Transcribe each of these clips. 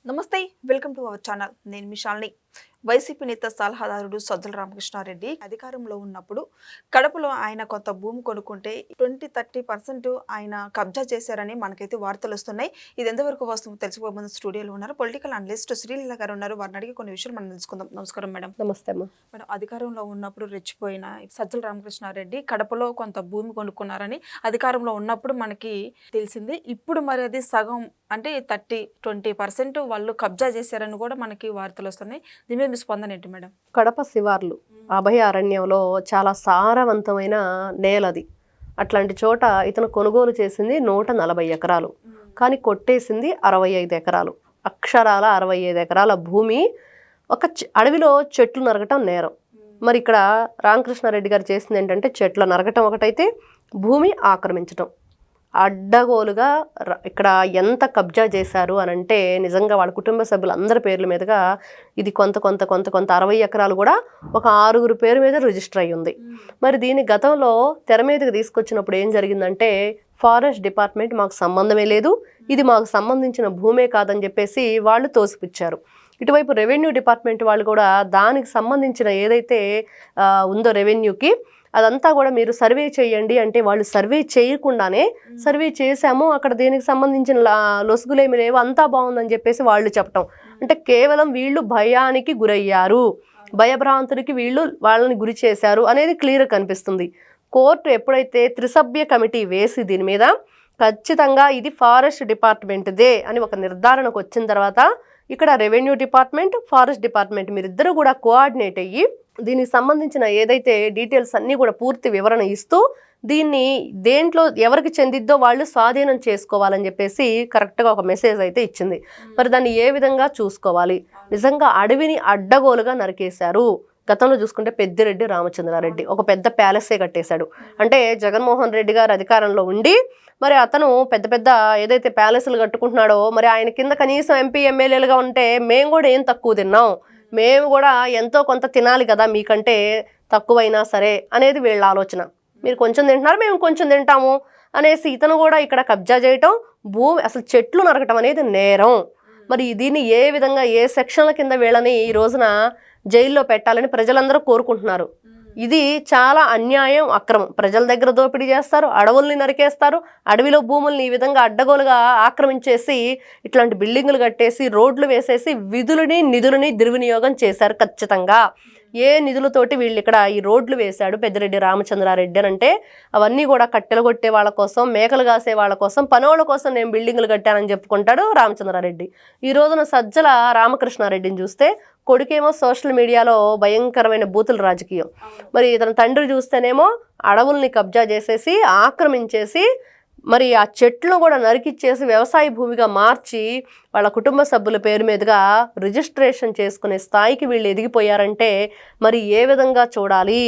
నమస్తే, welcome to our channel. నేను మీ Shalini. YCP నేత సలహాదారుడు సజ్జల రామకృష్ణారెడ్డి అధికారంలో ఉన్నప్పుడు కడపలో ఆయన కొంత భూమి కొనుక్కుంటే 20-30% ఆయన కబ్జా చేశారని మనకైతే వార్తలు వస్తున్నాయి. ఇది ఎంతవరకు వాస్తవం తెలుసుకోబోతున్న స్టూడియోలో ఉన్నారు పొలిటికల్ అనలిస్ట్ శ్రీలీల గారు ఉన్నారు. వారిని అడిగి కొన్ని విషయాలు మనం తెలుసుకుందాం. నమస్కారం మేడం. నమస్తే అమ్మా. మేడం, అధికారంలో ఉన్నప్పుడు రెచ్చిపోయిన సజ్జల రామకృష్ణారెడ్డి కడపలో కొంత భూమి కొనుక్కున్నారని అధికారంలో ఉన్నప్పుడు మనకి తెలిసింది. ఇప్పుడు మరి అది సగం అంటే 30-20% వాళ్ళు కబ్జా చేశారని కూడా మనకి వార్తలు వస్తున్నాయి. దీని మీద మీ స్పందన ఏంటి మేడం? కడప శివార్లు అభయ అరణ్యంలో చాలా సారవంతమైన నేలది. అట్లాంటి చోట ఇతను కొనుగోలు చేసింది 140 ఎకరాలు, కానీ కొట్టేసింది 65 ఎకరాలు. అక్షరాల 65 ఎకరాల భూమి. ఒక అడవిలో చెట్లు నరకటం నేరం. మరి ఇక్కడ రామకృష్ణారెడ్డి గారు చేసింది ఏంటంటే చెట్లు నరకటం ఒకటైతే భూమి ఆక్రమించటం. అడ్డగోలుగా ఇక్కడ ఎంత కబ్జా చేశారు అని అంటే నిజంగా వాళ్ళ కుటుంబ సభ్యులందరి పేర్ల మీదుగా ఇది కొంత 60 ఎకరాలు కూడా ఒక 6 పేరు మీద రిజిస్టర్ అయ్యి ఉంది. మరి దీని గతంలో తెర మీదకి తీసుకొచ్చినప్పుడు ఏం జరిగిందంటే ఫారెస్ట్ డిపార్ట్మెంట్ మాకు సంబంధమే లేదు, ఇది మాకు సంబంధించిన భూమే కాదని చెప్పేసి వాళ్ళు తోసిపుచ్చారు. ఇటువైపు రెవెన్యూ డిపార్ట్మెంట్ వాళ్ళు కూడా దానికి సంబంధించిన ఏదైతే ఉందో రెవెన్యూకి అదంతా కూడా మీరు సర్వే చేయండి అంటే వాళ్ళు సర్వే చేయకుండానే సర్వే చేశాము, అక్కడ దీనికి సంబంధించిన లొసుగులేమి లేవు, అంతా బాగుందని చెప్పేసి వాళ్ళు చెప్పటం. అంటే కేవలం వీళ్ళు భయానికి గురయ్యారు, భయభ్రాంతులకి వీళ్ళు వాళ్ళని గురి చేశారు అనేది క్లియర్గా కనిపిస్తుంది. కోర్టు ఎప్పుడైతే త్రిసభ్య కమిటీ వేసి దీని మీద ఖచ్చితంగా ఇది ఫారెస్ట్ డిపార్ట్మెంట్దే అని ఒక నిర్ధారణకు వచ్చిన తర్వాత ఇక్కడ రెవెన్యూ డిపార్ట్మెంట్, ఫారెస్ట్ డిపార్ట్మెంట్ మీరిద్దరూ కూడా కోఆర్డినేట్ అయ్యి దీనికి సంబంధించిన ఏదైతే డీటెయిల్స్ అన్నీ కూడా పూర్తి వివరణ ఇస్తూ దీన్ని దేంట్లో ఎవరికి చెందిద్దో వాళ్ళు స్వాధీనం చేసుకోవాలని చెప్పేసి కరెక్ట్గా ఒక మెసేజ్ అయితే ఇచ్చింది. మరి దాన్ని ఏ విధంగా చూసుకోవాలి? నిజంగా అడవిని అడ్డగోలుగా నరికేశారు. గతంలో చూసుకుంటే పెద్దిరెడ్డి రామచంద్రారెడ్డి ఒక పెద్ద ప్యాలెసే కట్టేశాడు. అంటే జగన్మోహన్ రెడ్డి గారు అధికారంలో ఉండి మరి అతను పెద్ద ఏదైతే ప్యాలెస్లు కట్టుకుంటున్నాడో మరి ఆయన కింద కనీసం ఎంపీ ఎమ్మెల్యేలుగా ఉంటే మేము కూడా ఏం తక్కువ తిన్నాం, మేము కూడా ఎంతో కొంత తినాలి కదా మీకంటే తక్కువైనా సరే అనేది వీళ్ళ ఆలోచన. మీరు కొంచెం తింటున్నారు, మేము కొంచెం తింటాము అనేసి ఇతను కూడా ఇక్కడ కబ్జా చేయటం, భూమి అసలు చెట్లు నరకటం అనేది నేరం. మరి దీన్ని ఏ విధంగా ఏ సెక్షన్ల కింద వీళ్ళని ఈ రోజున జైల్లో పెట్టాలని ప్రజలందరూ కోరుకుంటున్నారు. ఇది చాలా అన్యాయం, అక్రమం. ప్రజల దగ్గర దోపిడీ చేస్తారు, అడవుల్ని నరికేస్తారు, అడవిలో భూముల్ని ఈ విధంగా అడ్డగోలుగా ఆక్రమించేసి ఇట్లాంటి బిల్డింగులు కట్టేసి రోడ్లు వేసేసి నిధులని దుర్వినియోగం చేశారు. ఖచ్చితంగా ఏ నిధులతోటి వీళ్ళు ఇక్కడ ఈ రోడ్లు వేశాడు పెద్దిరెడ్డి రామచంద్రారెడ్డి అని అంటే అవన్నీ కూడా కట్టెలు కొట్టే వాళ్ళ కోసం, మేకలు కాసే వాళ్ళ కోసం, పనోళ్ళ కోసం నేను బిల్డింగులు కట్టానని చెప్పుకుంటాడు రామచంద్రారెడ్డి. ఈ రోజున సజ్జల రామకృష్ణారెడ్డిని చూస్తే కొడుకేమో సోషల్ మీడియాలో భయంకరమైన బూతుల రాజకీయం, మరి తన తండ్రి చూస్తేనేమో అడవుల్ని కబ్జా చేసేసి ఆక్రమించేసి మరి ఆ చెట్లను కూడా నరికిచ్చేసి వ్యవసాయ భూమిగా మార్చి వాళ్ళ కుటుంబ సభ్యుల పేరు మీదుగా రిజిస్ట్రేషన్ చేసుకునే స్థాయికి వీళ్ళు ఎదిగిపోయారంటే మరి ఏ విధంగా చూడాలి?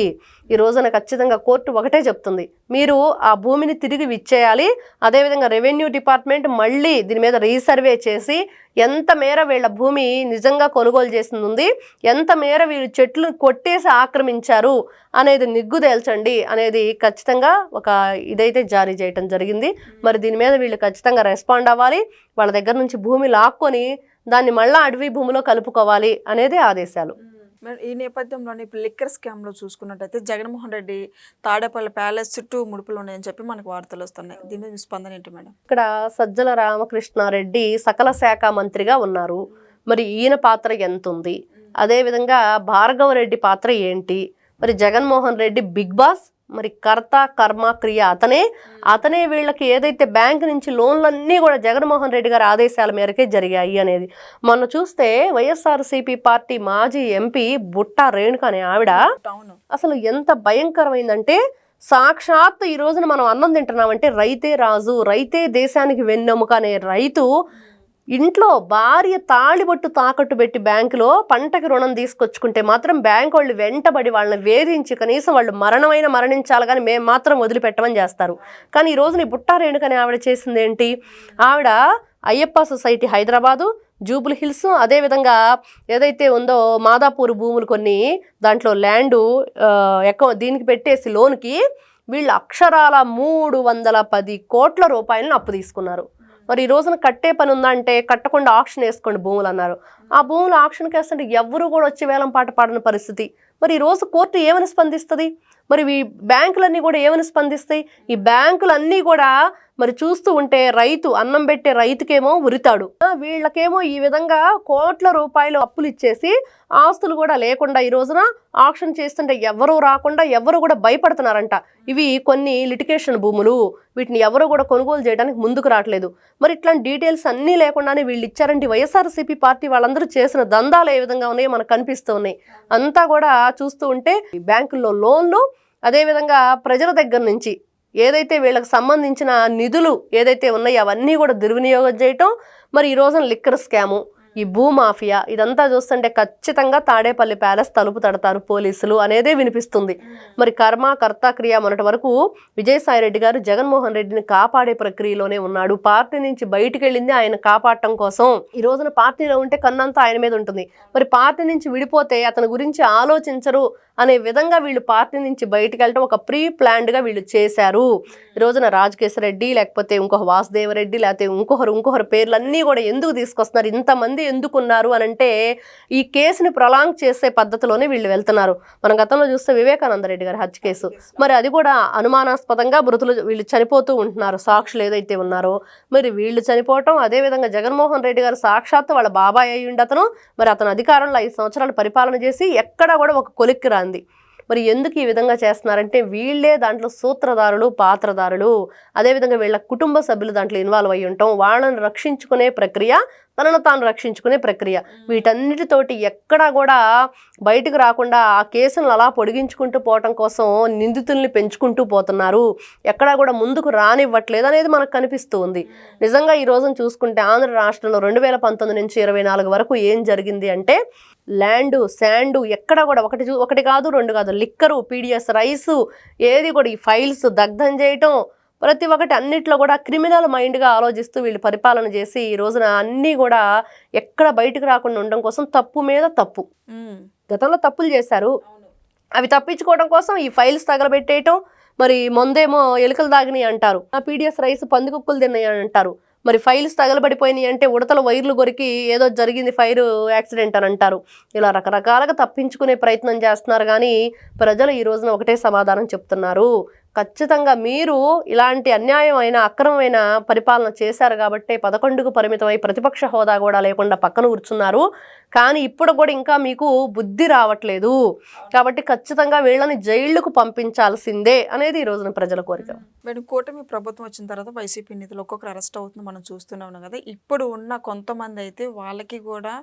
ఈ రోజున ఖచ్చితంగా కోర్టు ఒకటే చెప్తుంది, మీరు ఆ భూమిని తిరిగి ఇచ్చేయాలి. అదేవిధంగా రెవెన్యూ డిపార్ట్మెంట్ మళ్ళీ దీని మీద రీసర్వే చేసి ఎంత మేర వీళ్ళ భూమి నిజంగా కొనుగోలు చేసింది ఉంది, ఎంత మేర వీళ్ళు చెట్లు కొట్టేసి ఆక్రమించారు అనేది నిగ్గుదేల్చండి అనేది ఖచ్చితంగా ఒక ఇదైతే జారీ చేయటం జరిగింది. మరి దీని మీద వీళ్ళు ఖచ్చితంగా రెస్పాండ్ అవ్వాలి. వాళ్ళ దగ్గర నుంచి భూమి లాక్కొని దాన్ని మళ్ళీ అడవి భూమిలో కలుపుకోవాలి అనేది ఆదేశాలు. ఈ నేపథ్యంలోనే ఇప్పుడు లిక్కర్ స్కామ్లో చూసుకున్నట్టయితే జగన్మోహన్ రెడ్డి తాడేపల్లి ప్యాలెస్ చుట్టూ ముడుపులు ఉన్నాయని చెప్పి మనకు వార్తలు వస్తున్నాయి. దీని మీద స్పందన ఏంటి మేడం? ఇక్కడ సజ్జల రామకృష్ణారెడ్డి సకల శాఖ మంత్రిగా ఉన్నారు. మరి ఈయన పాత్ర ఎంత ఉంది? అదేవిధంగా భార్గవరెడ్డి పాత్ర ఏంటి? మరి జగన్మోహన్ రెడ్డి బిగ్ బాస్, మరి కర్త కర్మ క్రియ అతనే వీళ్ళకి ఏదైతే బ్యాంక్ నుంచి లోన్లన్నీ కూడా జగన్మోహన్ రెడ్డి గారి ఆదేశాల మేరకే జరిగాయి అనేది. మొన్న చూస్తే వైఎస్ఆర్సీపీ పార్టీ మాజీ ఎంపీ బుట్టా రేణుక అనే ఆవిడ అసలు ఎంత భయంకరమైందంటే సాక్షాత్ ఈ రోజున మనం అన్నం తింటున్నామంటే రైతే రాజు, రైతే దేశానికి వెన్నెముక అనే రైతు ఇంట్లో భార్య తాళిబొట్టు తాకట్టు పెట్టి బ్యాంకులో పంటకి రుణం తీసుకొచ్చుకుంటే మాత్రం బ్యాంకు వాళ్ళు వెంటబడి వాళ్ళని వేధించి కనీసం వాళ్ళు మరణించాలి కానీ మేము మాత్రం వదిలిపెట్టమని చేస్తారు. కానీ ఈ రోజున ఈ బుట్టా రేణుకని ఆవిడ చేసింది ఏంటి? ఆవిడ అయ్యప్ప సొసైటీ హైదరాబాదు, జూబుల్ హిల్స్, అదేవిధంగా ఏదైతే ఉందో మాదాపూర్ భూములు కొన్ని దాంట్లో ల్యాండు దీనికి పెట్టేసి లోన్కి వీళ్ళు అక్షరాల 310 కోట్ల రూపాయలను అప్పు తీసుకున్నారు. మరి ఈ రోజున కట్టే పని ఉందా అంటే కట్టకుండా ఆక్షన్ వేసుకోండి భూములు అన్నారు. ఆ భూములు ఆక్షన్కి వేస్తుంటే ఎవరు కూడా వచ్చి వేలం పాట పాడిన పరిస్థితి. మరి ఈ రోజు కోర్టు ఏమని స్పందిస్తుంది? మరి ఈ బ్యాంకులన్నీ కూడా ఏమని స్పందిస్తాయి? ఈ బ్యాంకులన్నీ కూడా మరి చూస్తూ ఉంటే రైతు అన్నం పెట్టే రైతుకేమో ఉరితాడు, వీళ్ళకేమో ఈ విధంగా కోట్ల రూపాయలు అప్పులు ఇచ్చేసి ఆస్తులు కూడా లేకుండా ఈ రోజున ఆక్షన్ చేస్తుంటే ఎవరు రాకుండా ఎవరు కూడా భయపడుతున్నారంట. ఇవి కొన్ని లిటిగేషన్ భూములు, వీటిని ఎవరు కూడా కొనుగోలు చేయడానికి ముందుకు రావట్లేదు. మరి ఇట్లాంటి డీటెయిల్స్ అన్నీ లేకుండానే వీళ్ళు ఇచ్చారంటే వైఎస్ఆర్సీపీ పార్టీ వాళ్ళందరూ చేసిన దందాలు ఏ విధంగా ఉన్నాయో మనకు కనిపిస్తూ ఉన్నాయి. అంతా కూడా చూస్తూ ఉంటే బ్యాంకుల్లో లోన్లు, అదేవిధంగా ప్రజల దగ్గర నుంచి ఏదైతే వీళ్ళకి సంబంధించిన నిధులు ఏదైతే ఉన్నాయో అవన్నీ కూడా దుర్వినియోగం చేయటం, మరి ఈ రోజున లిక్కర్ స్కాము, ఈ భూమాఫియా, ఇదంతా చూస్తుంటే ఖచ్చితంగా తాడేపల్లి ప్యాలెస్ తలుపు తడతారు పోలీసులు అనేదే వినిపిస్తుంది. మరి కర్మ కర్త క్రియ మొన్నటి వరకు విజయసాయిరెడ్డి గారు జగన్మోహన్ రెడ్డిని కాపాడే ప్రక్రియలోనే ఉన్నాడు. పార్టీ నుంచి బయటికి వెళ్ళింది ఆయన కాపాడటం కోసం. ఈ రోజున పార్టీలో ఉంటే కన్నంతా ఆయన మీద ఉంటుంది. మరి పార్టీ నుంచి విడిపోతే అతని గురించి ఆలోచించరు అనే విధంగా వీళ్ళు పార్టీ నుంచి బయటకు వెళ్ళడం ఒక ప్రీ ప్లాన్డ్గా వీళ్ళు చేశారు. ఈ రోజున రాజకేశ్వరరెడ్డి లేకపోతే ఇంకొక వాసుదేవరెడ్డి లేకపోతే ఇంకొకరు పేర్లన్నీ కూడా ఎందుకు తీసుకొస్తున్నారు, ఇంతమంది ఎందుకున్నారు అని అంటే ఈ కేసుని ప్రొలాంగ్ చేసే పద్ధతిలోనే వీళ్ళు వెళ్తున్నారు. మనం గతంలో చూస్తే వివేకానంద రెడ్డి గారి హత్య కేసు, మరి అది కూడా అనుమానాస్పదంగా మృతులు వీళ్ళు చనిపోతూ ఉంటున్నారు, సాక్షులు ఏదైతే ఉన్నారో మరి వీళ్ళు చనిపోవటం. అదేవిధంగా జగన్మోహన్ రెడ్డి గారు సాక్షాత్తు వాళ్ళ బాబాయ్ అయ్యుండి మరి అతను అధికారంలో 5 సంవత్సరాలు పరిపాలన చేసి ఎక్కడా కూడా ఒక కొలిక్కి రాంది. మరి ఎందుకు ఈ విధంగా చేస్తున్నారంటే వీళ్ళే దాంట్లో సూత్రధారులు, పాత్రధారులు, అదేవిధంగా వీళ్ళ కుటుంబ సభ్యులు దాంట్లో ఇన్వాల్వ్ అయ్యి ఉంటాం. వాళ్ళని రక్షించుకునే ప్రక్రియ, తనను తాను రక్షించుకునే ప్రక్రియ, వీటన్నిటితోటి ఎక్కడా కూడా బయటకు రాకుండా ఆ కేసులను అలా పొడిగించుకుంటూ పోవటం కోసం నిందితుల్ని పెంచుకుంటూ పోతున్నారు. ఎక్కడా కూడా ముందుకు రానివ్వట్లేదు అనేది మనకు కనిపిస్తూ ఉంది. నిజంగా ఈ రోజున చూసుకుంటే ఆంధ్ర రాష్ట్రంలో 2019 నుంచి 24 వరకు ఏం జరిగింది అంటే ల్యాండు, శాండు, ఎక్కడ కూడా ఒకటి కాదు 2 కాదు, లిక్కరు, పీడిఎస్ రైసు, ఏది కూడా ఈ ఫైల్స్ దగ్ధం చేయటం, ప్రతి ఒక్కటి అన్నిట్లో కూడా క్రిమినల్ మైండ్గా ఆలోచిస్తూ వీళ్ళు పరిపాలన చేసి ఈ రోజున అన్నీ కూడా ఎక్కడ బయటకు రాకుండా ఉండడం కోసం తప్పు మీద తప్పు. గతంలో తప్పులు చేశారు, అవి తప్పించుకోవడం కోసం ఈ ఫైల్స్ తగలబెట్టేయటం. మరి ముందేమో ఎలుకలు దాగినాయి అంటారు, ఆ పీడిఎస్ రైస్ పందికుక్కులు తిన్నాయి అంటారు. మరి ఫైల్స్ తగలబడిపోయినాయి అంటే ఉడతల వైర్లు కొరికి ఏదో జరిగింది, ఫైర్ యాక్సిడెంట్ అని అంటారు. ఇలా రకరకాలుగా తప్పించుకునే ప్రయత్నం చేస్తున్నారు. కానీ ప్రజలు ఈ రోజున ఒకటే సమాధానం చెప్తున్నారు, ఖచ్చితంగా మీరు ఇలాంటి అన్యాయమైన అక్రమమైన పరిపాలన చేశారు కాబట్టి 11కు పరిమితమై ప్రతిపక్ష హోదా కూడా లేకుండా పక్కన కూర్చున్నారు. కానీ ఇప్పుడు కూడా ఇంకా మీకు బుద్ధి రావట్లేదు కాబట్టి ఖచ్చితంగా వీళ్ళని జైళ్లకు పంపించాల్సిందే అనేది ఈ రోజున ప్రజల కోరిక. మేడం, కూటమి ప్రభుత్వం వచ్చిన తర్వాత వైసీపీ నేతలు ఒక్కొక్కరు అరెస్ట్ అవుతుంది మనం చూస్తున్నాం కదా. ఇప్పుడు ఉన్న కొంతమంది అయితే వాళ్ళకి కూడా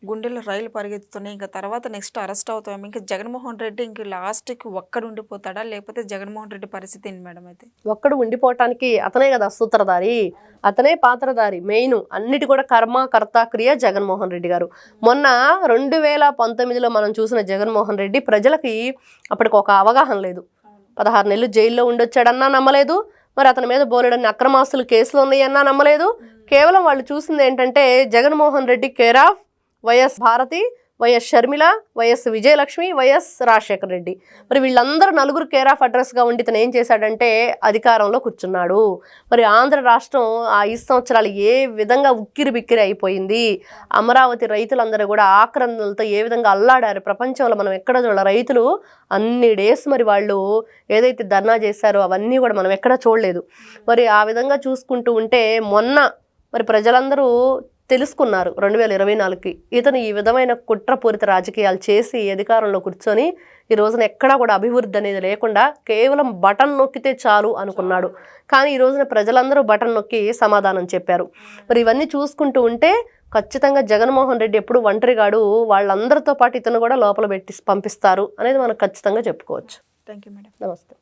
గుండెలు రైలు పరిగెత్తుతున్నాయి. ఇంకా తర్వాత నెక్స్ట్ అరెస్ట్ అవుతాం. ఇంకా జగన్మోహన్ రెడ్డి ఇంక లాస్ట్కి ఒక్కడు ఉండిపోతాడా, లేకపోతే జగన్మోహన్ రెడ్డి పరిస్థితి ఏంటి మేడం? అయితే ఒక్కడు ఉండిపోవటానికి అతనే కదా సూత్రధారి, అతనే పాత్రధారి, మెయిన్ అన్నిటి కూడా కర్మ కర్త క్రియ జగన్మోహన్ రెడ్డి గారు. మొన్న 2019లో మనం చూసిన జగన్మోహన్ రెడ్డి ప్రజలకి అప్పటికి ఒక అవగాహన లేదు. 16 నెలలు జైల్లో ఉండొచ్చాడన్నా నమ్మలేదు. మరి అతని మీద బోలెడన్ని అక్రమాస్తులు కేసులు ఉన్నాయన్నా నమ్మలేదు. కేవలం వాళ్ళు చూసింది ఏంటంటే Jaganmohan Reddy care of YS Bharathi, YS Sharmila, YS Vijayalakshmi, YS Rajasekhara Reddy. మరి వీళ్ళందరూ నలుగురు కేర్ ఆఫ్ అడ్రస్గా ఉండి ఇతను ఏం చేశాడంటే అధికారంలో కూర్చున్నాడు. మరి ఆంధ్ర రాష్ట్రం ఆ 5 సంవత్సరాలు ఏ విధంగా ఉక్కిరి బిక్కిరి అయిపోయింది. అమరావతి రైతులందరూ కూడా ఆక్రందనలతో ఏ విధంగా అల్లాడారు. ప్రపంచంలో మనం ఎక్కడ చూడాలి, రైతులు అన్ని డేస్ మరి వాళ్ళు ఏదైతే ధర్నా చేశారో అవన్నీ కూడా మనం ఎక్కడ చూడలేదు. మరి ఆ విధంగా చూసుకుంటూ ఉంటే మొన్న మరి ప్రజలందరూ తెలుసుకున్నారు 2024కి ఇతను ఈ విధమైన కుట్రపూరిత రాజకీయాలు చేసి అధికారంలో కూర్చొని ఈ రోజున ఎక్కడా కూడా అభివృద్ధి అనేది లేకుండా కేవలం బటన్ నొక్కితే చాలు అనుకున్నాడు. కానీ ఈ రోజున ప్రజలందరూ బటన్ నొక్కి సమాధానం చెప్పారు. మరి ఇవన్నీ చూసుకుంటూ ఉంటే ఖచ్చితంగా జగన్మోహన్ రెడ్డి ఎప్పుడు ఒంటరిగాడు, వాళ్ళందరితో పాటు ఇతను కూడా లోపల పెట్టి పంపిస్తారు అనేది మనం ఖచ్చితంగా చెప్పుకోవచ్చు. Thank you madam. నమస్తే.